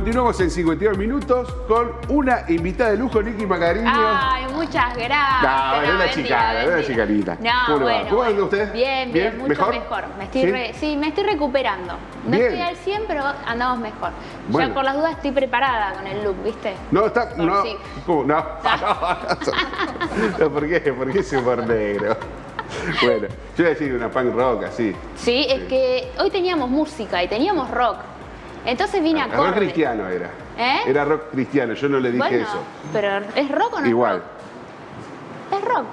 Continuamos en 52 minutos con una invitada de lujo, Nicky Macarino. Ay, muchas gracias. No, era una chicana, era una chicanita. No, bueno. ¿Cómo anda usted? Bien, bien, mucho mejor. ¿Sí? Me estoy recuperando. No bien. estoy al 100, pero andamos mejor. Bueno. Ya por las dudas estoy preparada con el look, ¿viste? No, está... No, sí. ¿Cómo? No. No, ¿por qué? ¿Por qué ese humor negro? Bueno, yo iba a decir una punk rock así. Sí, es que hoy teníamos música y teníamos rock. Entonces vine a correr. Rock cristiano era. ¿Eh? Era rock cristiano, yo no le dije bueno, eso. Pero ¿es rock o no? Igual. Es rock.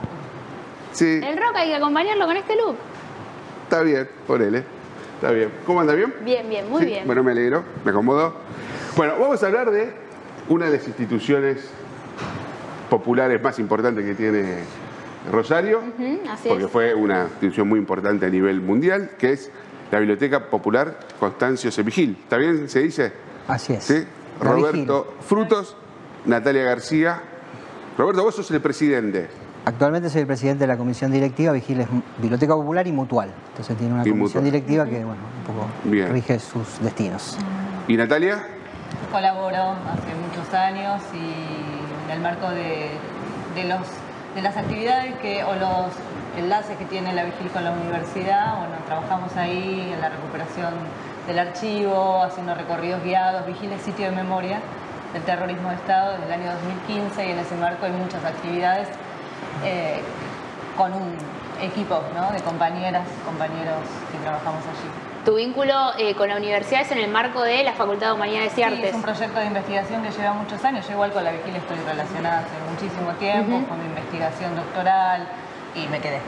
Sí. El rock hay que acompañarlo con este look. Está bien, ponele. Está bien. ¿Cómo anda? ¿Bien? Bien, bien, muy bien. Bueno, me alegro, me acomodo. Bueno, vamos a hablar de una de las instituciones populares más importantes que tiene Rosario, así porque es. fue una institución muy importante a nivel mundial, que es la Biblioteca Popular Constancio C. Vigil. ¿Está bien se dice? Así es. ¿Sí? Roberto Frutos, Natalia García. Roberto, vos sos el presidente. Actualmente soy el presidente de la comisión directiva. Vigil es Biblioteca Popular y Mutual. Entonces tiene una comisión directiva que, bueno, un poco rige sus destinos. ¿Y Natalia? Colaboro hace muchos años y en el marco de las actividades o los enlaces que tiene la Vigil con la universidad, bueno, trabajamos ahí en la recuperación del archivo, haciendo recorridos guiados. Vigil es sitio de memoria del terrorismo de Estado desde el año 2015 y en ese marco hay muchas actividades con un equipo, ¿no?, de compañeras, compañeros que trabajamos allí. Tu vínculo con la universidad es en el marco de la Facultad de Humanidades y Artes. Sí, es un proyecto de investigación que lleva muchos años. Yo igual con la Vigil estoy relacionada hace muchísimo tiempo, con mi investigación doctoral y me quedé.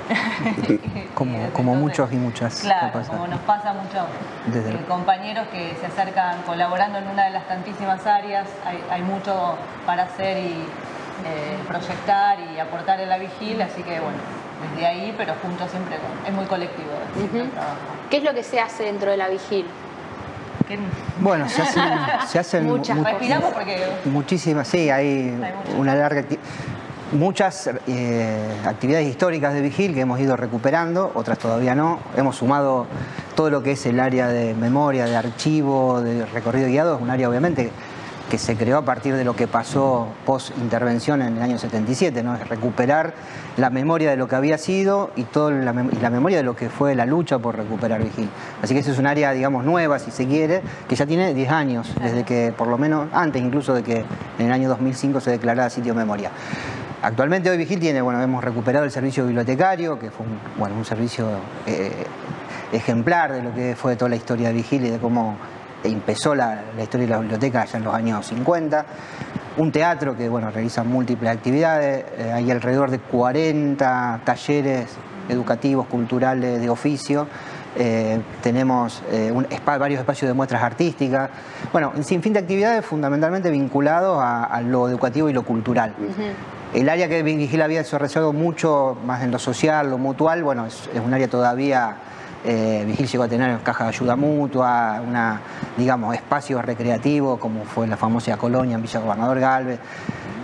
como muchos y muchas. Claro, como nos pasa mucho compañeros que se acercan colaborando en una de las tantísimas áreas. Hay mucho para hacer y proyectar y aportar en la Vigil, así que bueno, desde ahí, pero juntos siempre es muy colectivo el trabajo. ¿Qué es lo que se hace dentro de la Vigil? Bueno, se hacen muchas cosas. Respiramos porque... Muchísimas, sí, hay una larga... Muchas actividades históricas de Vigil que hemos ido recuperando, otras todavía no. Hemos sumado todo lo que es el área de memoria, de archivo, de recorrido guiado. Es un área obviamente que se creó a partir de lo que pasó post-intervención en el año 77, ¿no? Es recuperar la memoria de lo que había sido y la memoria de lo que fue la lucha por recuperar Vigil. Así que eso es un área, digamos, nueva, si se quiere, que ya tiene 10 años, desde que, por lo menos, antes incluso de que en el año 2005 se declarara sitio de memoria. Actualmente hoy Vigil tiene, bueno, hemos recuperado el servicio bibliotecario, que fue un servicio ejemplar de lo que fue toda la historia de Vigil y de cómo empezó la historia de la biblioteca allá en los años 50. Un teatro que, bueno, realiza múltiples actividades. Hay alrededor de 40 talleres educativos, culturales, de oficio. Tenemos varios espacios de muestras artísticas. Bueno, un sinfín de actividades fundamentalmente vinculados a lo educativo y lo cultural. El área que Vigil había desarrollado mucho más en lo social, lo mutual, bueno, es un área todavía... Vigil llegó a tener caja de ayuda mutua, digamos, espacios recreativos como fue la famosa colonia en Villa Gobernador Galvez.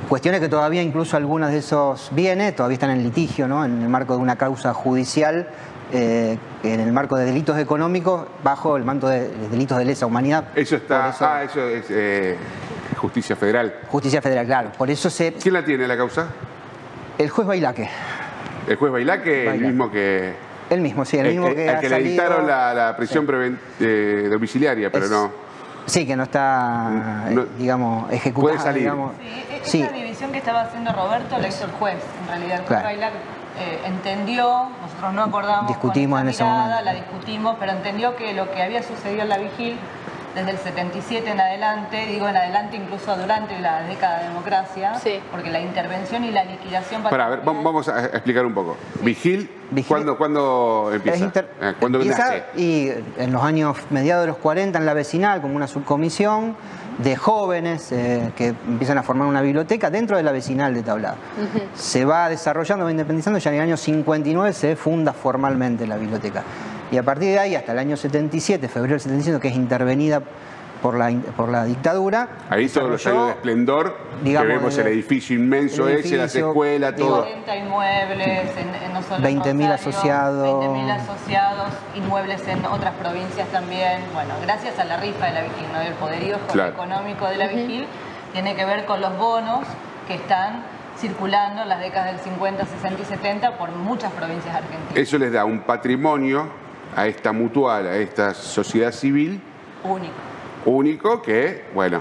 Cuestiones que todavía incluso algunos de esos bienes todavía están en litigio, ¿no?, en el marco de una causa judicial, en el marco de delitos económicos bajo el manto de delitos de lesa humanidad. Eso está... eso es Justicia Federal. Justicia Federal, claro. Por eso ¿Quién la tiene la causa? El juez Bailaque. ¿El juez Bailaque? El mismo que... El mismo, sí, el mismo que al que le dictaron la prisión domiciliaria, pero no... Sí, que no está, digamos, ejecutada. Puede salir. Digamos. Sí, esa división que estaba haciendo Roberto la hizo el juez. En realidad, el juez Bailac entendió, nosotros no acordamos discutimos con esa en ese mirada, momento. la discutimos, pero entendió que lo que había sucedido en la Vigil desde el 77 en adelante, digo en adelante incluso durante la década de democracia, porque la intervención y la liquidación... A ver, vamos a explicar un poco. Vigil, ¿cuándo empieza? ¿Cuándo nace? Y en los años mediados de los 40 en la vecinal, como una subcomisión de jóvenes que empiezan a formar una biblioteca dentro de la vecinal de Tablada. Se va desarrollando, va independizando, ya en el año 59 se funda formalmente la biblioteca. Y a partir de ahí, hasta el año 77, febrero del 77, que es intervenida por la dictadura. Ahí todos los años de esplendor, digamos, que vemos el edificio inmenso ese, las escuelas, todo. 40 inmuebles, no solo 20.000 asociados. 20.000 asociados, inmuebles en otras provincias también. Bueno, gracias a la rifa de la Vigil, ¿no? El poderío económico de la Vigil tiene que ver con los bonos que están circulando en las décadas del 50, 60 y 70 por muchas provincias argentinas. Eso les da un patrimonio a esta mutual, a esta sociedad civil. Único que, bueno,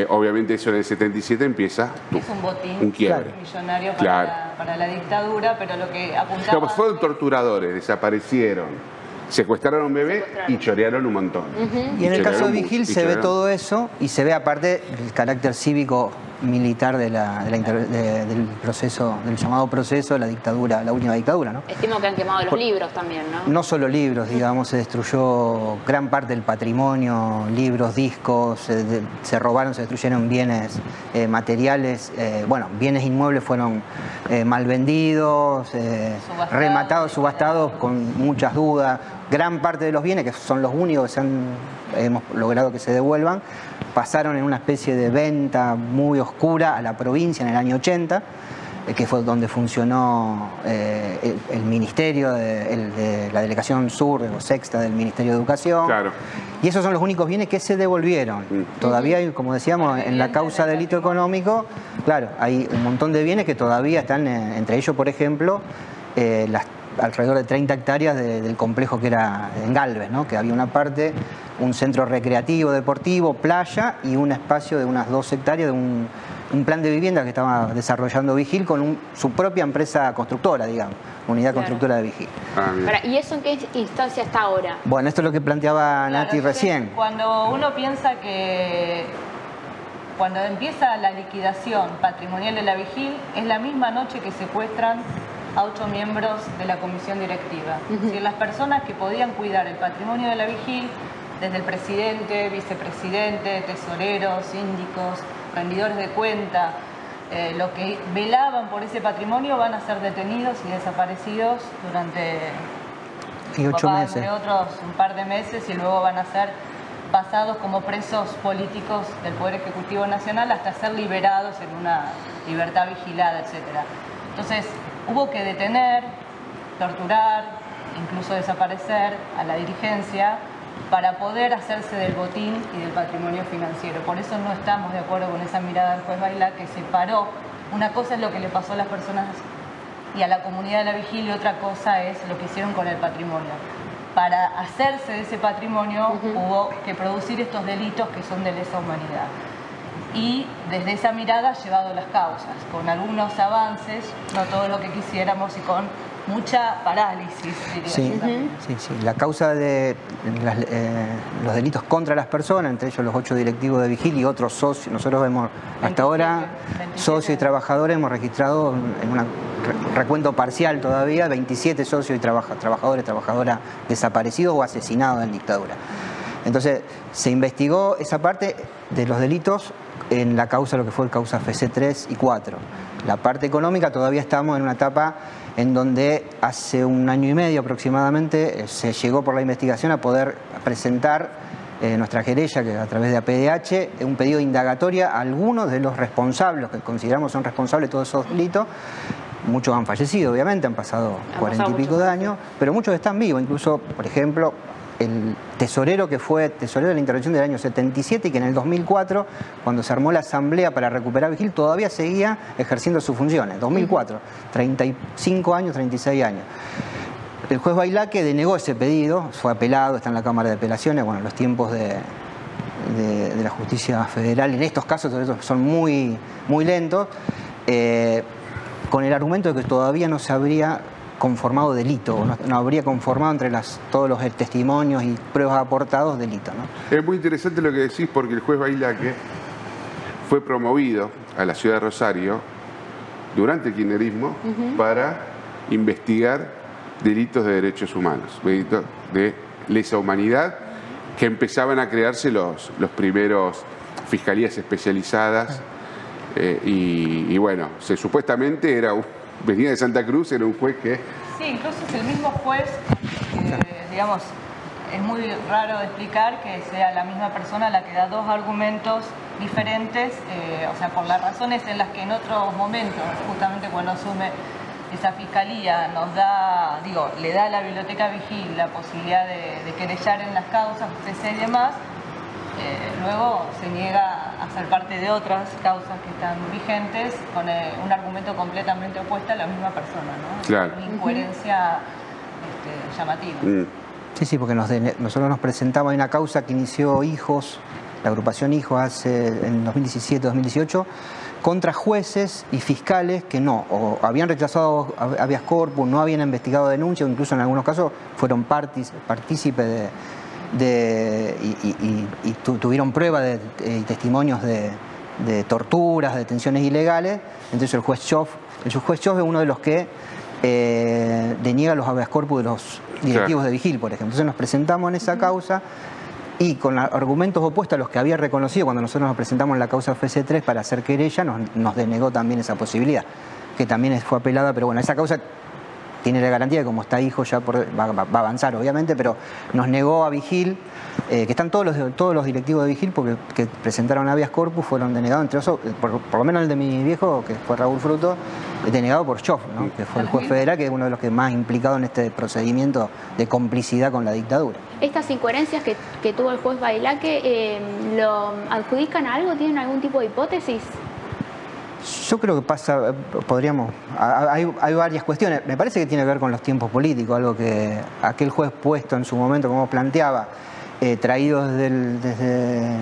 obviamente eso en el 77 empieza es un botín, un quiebre millonario para la dictadura, pero lo que apuntaba... Pues fueron torturadores, desaparecieron, secuestraron a un bebé y chorearon un montón. Y en el caso de Vigil se ve todo eso y se ve aparte el carácter cívico militar del proceso, del llamado proceso de la dictadura, la última dictadura, ¿no? Estimo que han quemado los libros también, ¿no? No solo libros, digamos, se destruyó gran parte del patrimonio, libros, discos, se robaron, se destruyeron bienes materiales, bueno, bienes inmuebles fueron mal vendidos, rematados, subastados con muchas dudas. Gran parte de los bienes, que son los únicos que hemos logrado que se devuelvan, pasaron en una especie de venta muy oscura a la provincia en el año 80, que fue donde funcionó el ministerio de la Delegación Sur o Sexta del Ministerio de Educación. Claro. Y esos son los únicos bienes que se devolvieron. Todavía hay, como decíamos, en la causa de delito económico, claro, hay un montón de bienes que todavía están, entre ellos, por ejemplo, alrededor de 30 hectáreas del complejo que era en Galvez, ¿no? Que había una parte, un centro recreativo, deportivo, playa y un espacio de unas 2 hectáreas de un plan de vivienda que estaba desarrollando Vigil con su propia empresa constructora, digamos, unidad constructora de Vigil. ¿Y eso en qué instancia está ahora? Bueno, esto es lo que planteaba Nati recién. Cuando uno piensa que cuando empieza la liquidación patrimonial de la Vigil, es la misma noche que secuestran a 8 miembros de la comisión directiva. Es decir, las personas que podían cuidar el patrimonio de la Vigil, desde el presidente, vicepresidente, tesoreros, síndicos, rendidores de cuenta, los que velaban por ese patrimonio van a ser detenidos y desaparecidos durante 8 meses. entre otros un par de meses, y luego van a ser pasados como presos políticos del Poder Ejecutivo Nacional hasta ser liberados en una libertad vigilada, etc. Entonces, hubo que detener, torturar, incluso desaparecer a la dirigencia para poder hacerse del botín y del patrimonio financiero. Por eso no estamos de acuerdo con esa mirada del juez Bailá, que separó. Una cosa es lo que le pasó a las personas y a la comunidad de la Vigil, y otra cosa es lo que hicieron con el patrimonio. Para hacerse de ese patrimonio hubo que producir estos delitos que son de lesa humanidad. Y desde esa mirada ha llevado las causas, con algunos avances, no todo lo que quisiéramos, y con mucha parálisis, diría yo. Sí. La causa de los delitos contra las personas, entre ellos los 8 directivos de Vigil y otros socios, nosotros hemos hasta ahora, socios y trabajadores, hemos registrado en un recuento parcial todavía, 27 socios y trabajadores, trabajadoras desaparecidos o asesinados en dictadura. Entonces, se investigó esa parte de los delitos en la causa, lo que fue el causa FC 3 y 4. La parte económica todavía estamos en una etapa en donde hace 1 año y medio aproximadamente se llegó por la investigación a poder presentar nuestra querella, que a través de APDH, un pedido de indagatoria a algunos de los responsables, que consideramos son responsables de todos esos delitos. Muchos han fallecido, obviamente, han pasado 40 y pico de años, pero muchos están vivos. Incluso, por ejemplo, el tesorero que fue tesorero de la intervención del año 77 y que en el 2004, cuando se armó la asamblea para recuperar Vigil, todavía seguía ejerciendo sus funciones. 2004, 35 años, 36 años. El juez Bailá, que denegó ese pedido, fue apelado, está en la Cámara de Apelaciones. Bueno, los tiempos de la justicia federal en estos casos son muy lentos, con el argumento de que todavía no se habría conformado delito, no habría conformado entre todos los testimonios y pruebas aportados delito, ¿no? Es muy interesante lo que decís, porque el juez Bailaque fue promovido a la ciudad de Rosario durante el kirchnerismo para investigar delitos de derechos humanos, delitos de lesa humanidad, que empezaban a crearse los primeros fiscalías especializadas, y bueno, supuestamente venía de Santa Cruz, era un juez que... Sí, incluso es el mismo juez que, digamos, es muy raro de explicar que sea la misma persona la que da dos argumentos diferentes, o sea, por las razones en las que en otros momentos, justamente cuando asume esa fiscalía, nos da, le da a la Biblioteca Vigil la posibilidad de querellar en las causas, justicia y demás, luego se niega a ser parte de otras causas que están vigentes con un argumento completamente opuesto a la misma persona, ¿no? Claro. Una incoherencia llamativa. Sí, porque nosotros nos presentamos en una causa que inició Hijos, la agrupación Hijos, en 2017-2018, contra jueces y fiscales que o habían rechazado habeas corpus, no habían investigado denuncias, o incluso en algunos casos fueron partícipes y tuvieron prueba y testimonios de torturas, de detenciones ilegales. Entonces el juez Schoff es uno de los que deniega los habeas corpus de los directivos de Vigil, por ejemplo. Entonces nos presentamos en esa causa y con argumentos opuestos a los que había reconocido cuando nosotros nos presentamos en la causa FC3 para hacer querella, nos denegó también esa posibilidad, que también fue apelada, pero bueno, esa causa tiene la garantía de que como está Hijo ya va a avanzar, obviamente, pero nos negó a Vigil, que están todos los directivos de Vigil porque que presentaron habeas corpus, fueron denegados, entre esos, por lo menos el de mi viejo, que fue Raúl Fruto, denegado por Schoff, ¿no? Que fue el juez federal, que es uno de los que más implicado en este procedimiento de complicidad con la dictadura. ¿Estas incoherencias que tuvo el juez Bailaque lo adjudican a algo? ¿Tienen algún tipo de hipótesis? Yo creo que pasa, hay varias cuestiones. Me parece que tiene que ver con los tiempos políticos, algo que aquel juez puesto en su momento, como planteaba, traídos desde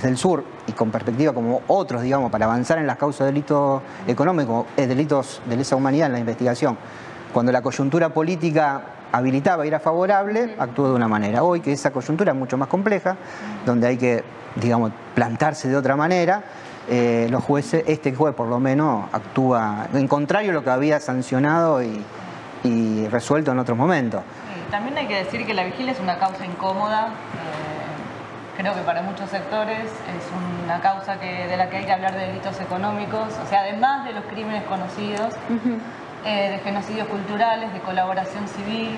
el sur y con perspectiva como otros, digamos, para avanzar en las causas de delitos económicos, delitos de lesa humanidad en la investigación. Cuando la coyuntura política habilitaba y era favorable, actuó de una manera. Hoy que esa coyuntura es mucho más compleja, donde hay que, digamos, plantarse de otra manera, los jueces, este juez por lo menos, actúa en contrario a lo que había sancionado y resuelto en otros momentos. También hay que decir que la vigilia es una causa incómoda, creo que para muchos sectores es una causa de la que hay que hablar de delitos económicos, o sea, además de los crímenes conocidos, de genocidios culturales, de colaboración civil,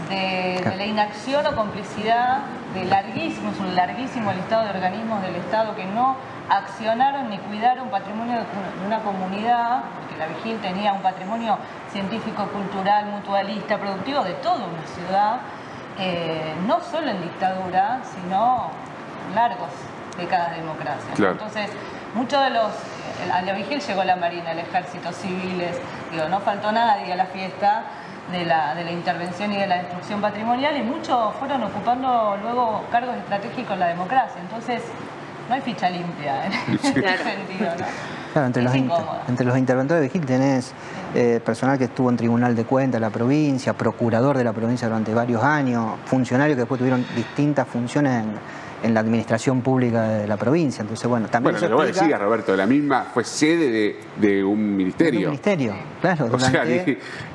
de la inacción o complicidad de es un larguísimo listado de organismos del Estado que no accionaron ni cuidaron patrimonio de una comunidad, porque la Vigil tenía un patrimonio científico, cultural, mutualista, productivo de toda una ciudad, no solo en dictadura, sino en largos décadas de democracia. Claro. Entonces, muchos de a la Vigil llegó la Marina, el Ejército, civiles, no faltó nadie a la fiesta de la intervención y de la destrucción patrimonial, y muchos fueron ocupando luego cargos estratégicos en la democracia. Entonces, no hay ficha limpia en ese sentido, ¿no? Claro, entre los interventores de Vigil tenés personal que estuvo en Tribunal de Cuentas de la provincia, procurador de la provincia durante varios años, funcionarios que después tuvieron distintas funciones en la administración pública de la provincia. Entonces, bueno, también pero vos decías, Roberto, la misma fue sede de un ministerio. De un ministerio, claro. O sea,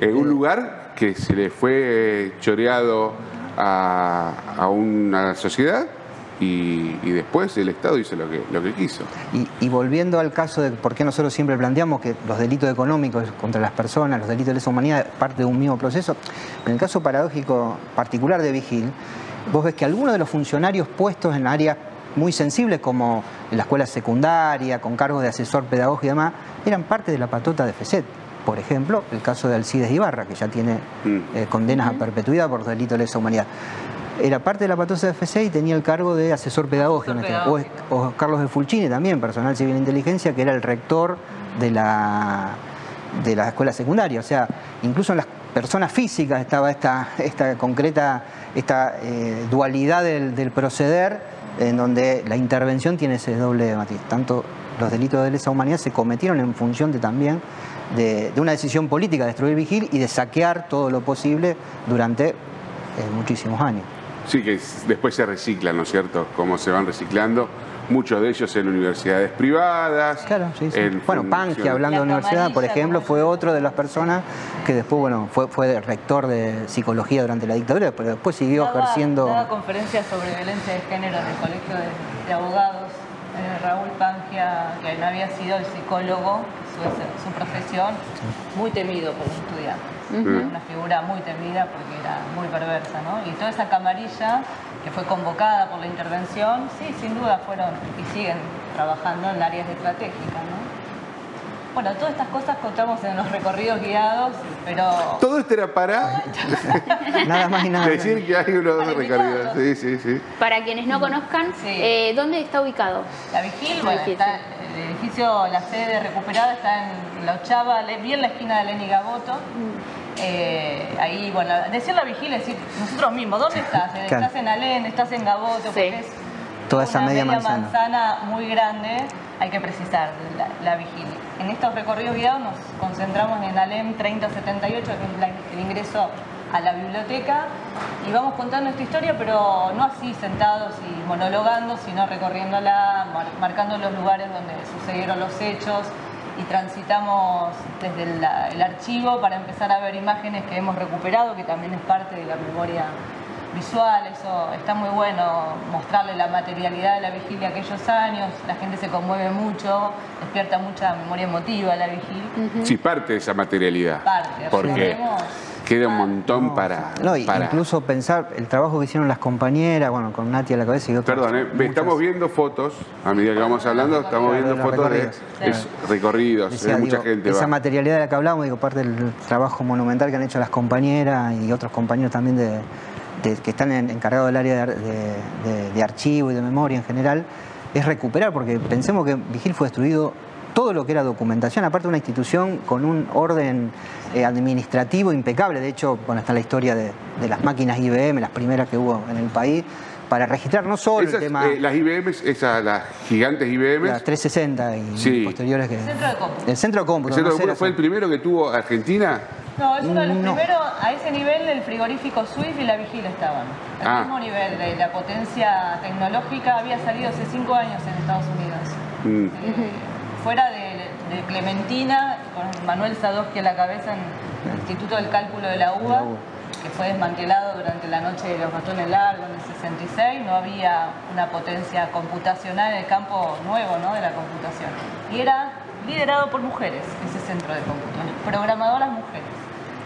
un lugar que se le fue choreado a una sociedad y después el Estado hizo lo que quiso. Y volviendo al caso de por qué nosotros siempre planteamos que los delitos económicos contra las personas, los delitos de lesa humanidad, parte de un mismo proceso, en el caso paradójico particular de Vigil, vos ves que algunos de los funcionarios puestos en áreas muy sensibles, como en la escuela secundaria, con cargos de asesor pedagógico y demás, eran parte de la patota de FECET. Por ejemplo, el caso de Alcides Ibarra, que ya tiene condenas a perpetuidad por delitos de lesa humanidad. Era parte de la patota de FECET y tenía el cargo de asesor pedagógico. O Carlos de Fulcini también, personal civil de inteligencia, que era el rector de la escuela secundaria. O sea, incluso en las personas físicas estaba esta concreta dualidad del proceder, en donde la intervención tiene ese doble matiz. Tanto los delitos de lesa humanidad se cometieron en función también de una decisión política de destruir Vigil y de saquear todo lo posible durante muchísimos años. Sí, que después se reciclan, ¿no es cierto? Como se van reciclando, muchos de ellos en universidades privadas. Claro, sí. Bueno, Pangia, hablando de universidad, por ejemplo, fue otro de las personas que después, bueno, fue rector de psicología durante la dictadura, pero después siguió ejerciendo... Daba conferencias sobre violencia de género en el Colegio de Abogados. Raúl Pangia, que había sido el psicólogo, su profesión, muy temido por los estudiantes. Una figura muy temida porque era muy perversa, ¿no? Y toda esa camarilla que fue convocada por la intervención, sí, sin duda fueron y siguen trabajando en áreas estratégicas, ¿no? Bueno, todas estas cosas contamos en los recorridos guiados, pero... Todo esto era para Nada más y nada menos. decir que hay unos Para recorridos. invitarlos. Sí. Para quienes no conozcan, Sí. ¿dónde está ubicado? La Vigil, La bueno, Vigil, está, sí. el edificio, la sede recuperada está en la 8ª, bien la esquina de Lenin y Gaboto. Ahí, bueno, decir la Vigil es decir nosotros mismos, ¿dónde estás? Claro. ¿Estás en Alén? ¿Estás en Gaboto? Porque es Toda esa una media manzana. manzana muy grande, hay que precisar la Vigil. En estos recorridos guiados nos concentramos en Alén 3078, que es el ingreso a la biblioteca, y vamos contando esta historia, pero no así sentados y monologando, sino recorriéndola, marcando los lugares donde sucedieron los hechos, y transitamos desde el archivo para empezar a ver imágenes que hemos recuperado, que también es parte de la memoria visual. Eso está muy bueno, mostrarle la materialidad de la vigilia de aquellos años. La gente se conmueve mucho, despierta mucha memoria emotiva la vigilia. Sí, parte de esa materialidad. Parte, Porque recordemos, queda un montón No, para... no, y para- incluso pensar el trabajo que hicieron las compañeras, bueno, con Nati a la cabeza y otras. Perdón, muchas. estamos viendo fotos, a medida que vamos hablando, estamos viendo Los fotos de recorridos. recorridos, Decía, mucha digo, gente esa va. materialidad de la que hablamos, digo, parte del trabajo monumental que han hecho las compañeras y otros compañeros también que están encargados del área de archivo y de memoria en general, es recuperar, porque pensemos que Vigil fue destruido todo lo que era documentación, aparte de una institución con un orden administrativo impecable. De hecho, bueno, está la historia de las máquinas IBM, las primeras que hubo en el país, para registrar no solo Esas, el tema... las IBM, las gigantes IBM, las 360 y Sí. posteriores que... Centro de cómputo. El centro de cómputo. ¿el no sé, fue el primero que tuvo Argentina? No, es uno de los No. primeros, a ese nivel el frigorífico Swift y la Vigil estaban. Al mismo nivel de la potencia tecnológica, había salido hace 5 años en Estados Unidos. Fuera de Clementina, con Manuel Sadowski a la cabeza en el Instituto del Cálculo de la UBA, que fue desmantelado durante la noche de los ratones largos en el 66, no había una potencia computacional en el campo nuevo, ¿no?, de la computación. Y era liderado por mujeres, ese centro de cómputo, programadoras mujeres.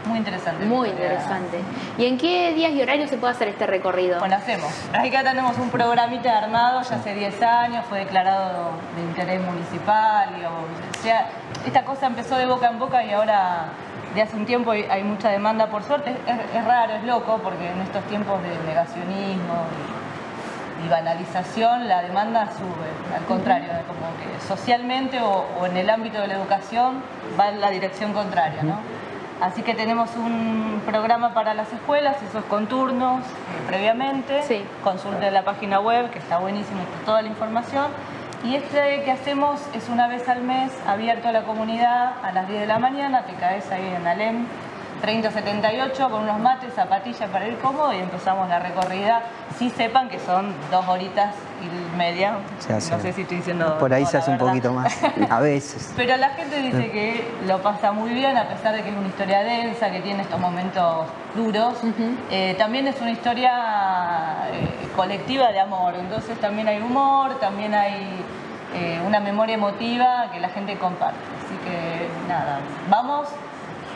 Muy interesante. Muy interesante. ¿Y en qué días y horarios se puede hacer este recorrido? Bueno, hacemos. Acá tenemos un programita armado ya hace 10 años, fue declarado de interés municipal. O sea, esta cosa empezó de boca en boca y ahora de hace un tiempo hay mucha demanda, por suerte. Es raro, es loco, porque en estos tiempos de negacionismo y banalización la demanda sube. Al contrario, como que socialmente o en el ámbito de la educación va en la dirección contraria, ¿no? Así que tenemos un programa para las escuelas, esos con turnos previamente. Sí. Consulte la página web, que está buenísima, está toda la información. Y este que hacemos es una vez al mes, abierto a la comunidad a las 10 de la mañana. Te caes ahí en Alem 3078 con unos mates, zapatillas para ir cómodo y empezamos la recorrida. Sí sepan que son 2 horitas y media. Se hace. No sé si estoy diciendo Por ahí toda se la hace un verdad. poquito más, a veces. Pero la gente dice que lo pasa muy bien, a pesar de que es una historia densa, que tiene estos momentos duros. También es una historia colectiva de amor, entonces también hay humor, también hay una memoria emotiva que la gente comparte. Así que nada, vamos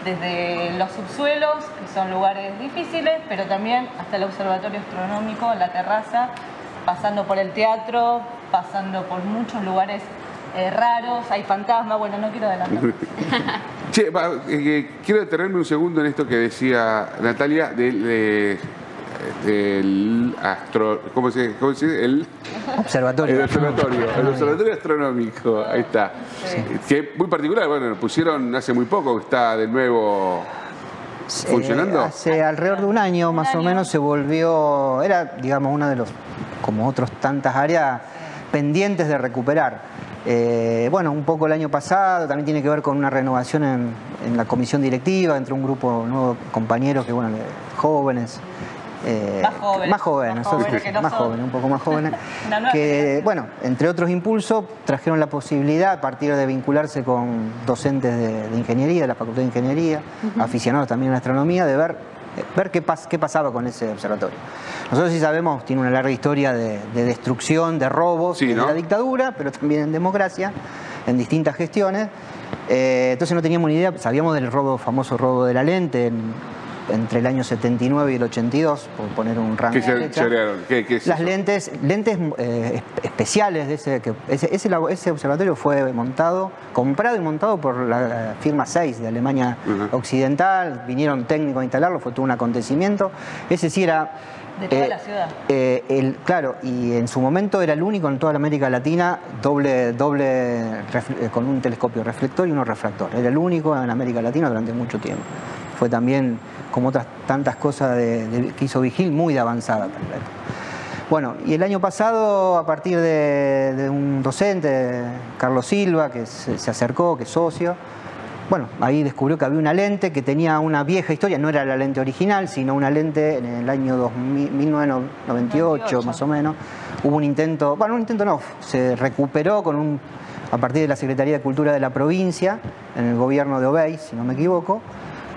desde los subsuelos, que son lugares difíciles, pero también hasta el observatorio astronómico, la terraza, pasando por el teatro, pasando por muchos lugares raros, hay fantasmas, bueno, no quiero adelantar. Che, quiero detenerme un segundo en esto que decía Natalia del ¿cómo se dice? El Observatorio. observatorio astronómico, ahí está. Sí. Que es muy particular, bueno, lo pusieron hace muy poco, que está de nuevo funcionando. Hace alrededor de un año más o año. menos se volvió, era digamos una de los, como otros tantas áreas pendientes de recuperar. Bueno, un poco el año pasado, también tiene que ver con una renovación en la comisión directiva, entre un grupo nuevo de compañeros que, bueno, jóvenes. Más jóvenes que más nosotros. jóvenes, un poco más jóvenes, Una nueva que, generación. bueno, entre otros impulsos, trajeron la posibilidad a partir de vincularse con docentes de ingeniería, de la Facultad de Ingeniería, aficionados también a la astronomía, de ver qué pasaba con ese observatorio. Nosotros sí sabemos, tiene una larga historia de destrucción, de robos, Sí, ¿no? de la dictadura, pero también en democracia. en distintas gestiones. Entonces no teníamos ni idea, sabíamos del famoso robo de la lente entre el año 79 y el 82, por poner un rango. ¿Qué se chorearon? ¿Qué es Las eso? lentes especiales de ese observatorio fue comprado y montado por la firma Zeiss de Alemania Occidental. Vinieron técnicos a instalarlo, fue todo un acontecimiento. Ese sí era... De toda la ciudad. Claro, y en su momento era el único en toda la América Latina con un telescopio reflector y uno refractor. Era el único en América Latina durante mucho tiempo. Fue también, como otras tantas cosas que hizo Vigil, muy de avanzada. Bueno, y el año pasado, a partir de un docente, Carlos Silva, que se acercó, que es socio, bueno, ahí descubrió que había una lente que tenía una vieja historia, no era la lente original, sino una lente en el año 1998 más o menos. Hubo un intento, bueno, un intento no, se recuperó a partir de la Secretaría de Cultura de la provincia, en el gobierno de Obey, si no me equivoco,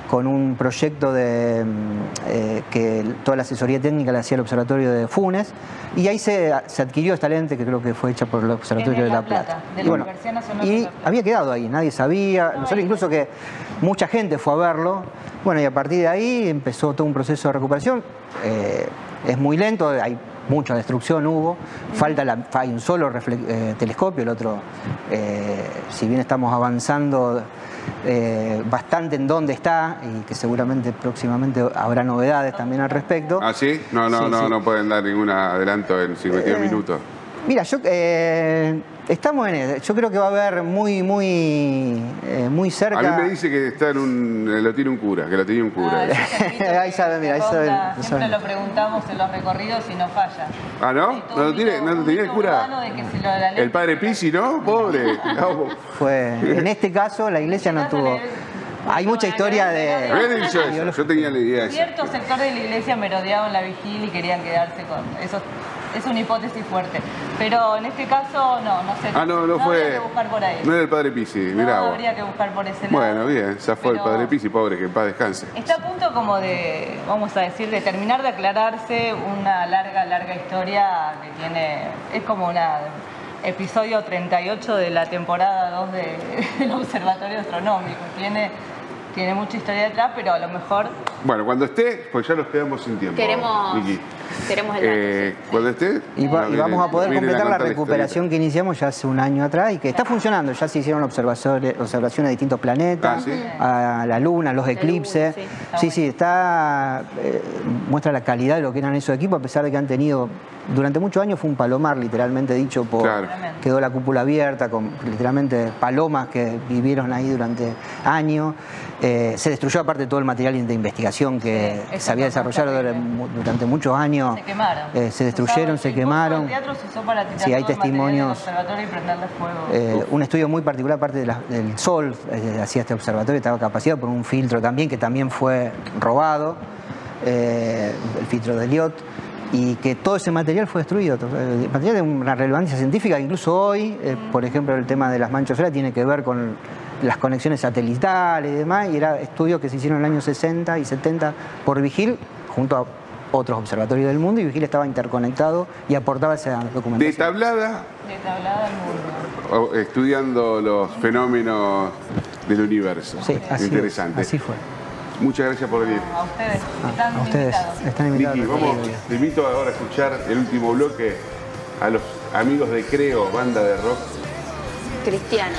con un proyecto que toda la asesoría técnica le hacía el Observatorio de Funes, y ahí se adquirió esta lente que creo que fue hecha por el Observatorio de La Plata. De la Universidad Nacional de La Plata. Había quedado ahí, nadie sabía, nosotros incluso que mucha gente fue a verlo, bueno, y a partir de ahí empezó todo un proceso de recuperación. Es muy lento, hay mucha destrucción hubo, hay un solo telescopio, el otro, si bien estamos avanzando bastante en dónde está, y que seguramente próximamente habrá novedades también al respecto. ¿Ah, sí? No pueden dar ningún adelanto en 52 minutos. Mira, estamos en eso. Yo creo que va a haber muy cerca. A mí me dice que está lo tiene un cura, que lo tenía un cura. Ahí sabe, mira, ahí sabe. Siempre lo preguntamos en los recorridos y no falla. ¿Ah, no? ¿No lo tenía el cura? El padre Pisi, ¿no? Pobre. En este caso, la iglesia no tuvo. Hay mucha historia de... Me habían dicho eso, yo tenía la idea esa. Cierto sector de la iglesia merodeaban la vigilia y querían quedarse con eso. Es una hipótesis fuerte. Pero en este caso, no sé. Ah, no fue. Habría que buscar por ahí. No era el padre Pisi, mirá vos. Habría que buscar por ese lado. Bueno, bien, ya fue el padre Pisi, pobre, que en paz descanse. Está a punto como de, vamos a decir, de terminar de aclararse una larga historia que tiene. Es como una episodio 38 de la temporada 2 del Observatorio Astronómico. Tiene mucha historia detrás, pero a lo mejor... Bueno, cuando esté, pues ya nos quedamos sin tiempo. Queremos el dato. Cuando esté... Y vamos a poder completar la recuperación que iniciamos ya hace un año atrás y que está funcionando. Ya se hicieron observaciones de distintos planetas, a la Luna, los eclipses. Sí, muestra la calidad de lo que eran esos equipos, a pesar de que han tenido... Durante muchos años fue un palomar, literalmente dicho, quedó la cúpula abierta con literalmente palomas que vivieron ahí durante años. Se destruyó aparte todo el material de investigación que se había desarrollado durante muchos años. Se quemaron. Se destruyeron, se quemaron. El teatro se usó para tirar sí, hay todo el testimonios. material del observatorio y prenderle fuego. Un estudio muy particular, aparte del Sol, hacía este observatorio, estaba capacitado por un filtro también, que también fue robado, el filtro de Elliot. Y que todo ese material fue destruido. El material de una relevancia científica, incluso hoy, por ejemplo, el tema de las manchas solares tiene que ver con las conexiones satelitales y demás, y era estudios que se hicieron en el año 60 y 70 por Vigil, junto a otros observatorios del mundo, y Vigil estaba interconectado y aportaba esa documentación. De tablada al mundo. Estudiando los fenómenos del universo. Sí, interesante. Así fue. Muchas gracias por venir. A ustedes. A ustedes. Están invitados. Niki, te invito ahora a escuchar el último bloque a los amigos de Creo, banda de rock Cristiano.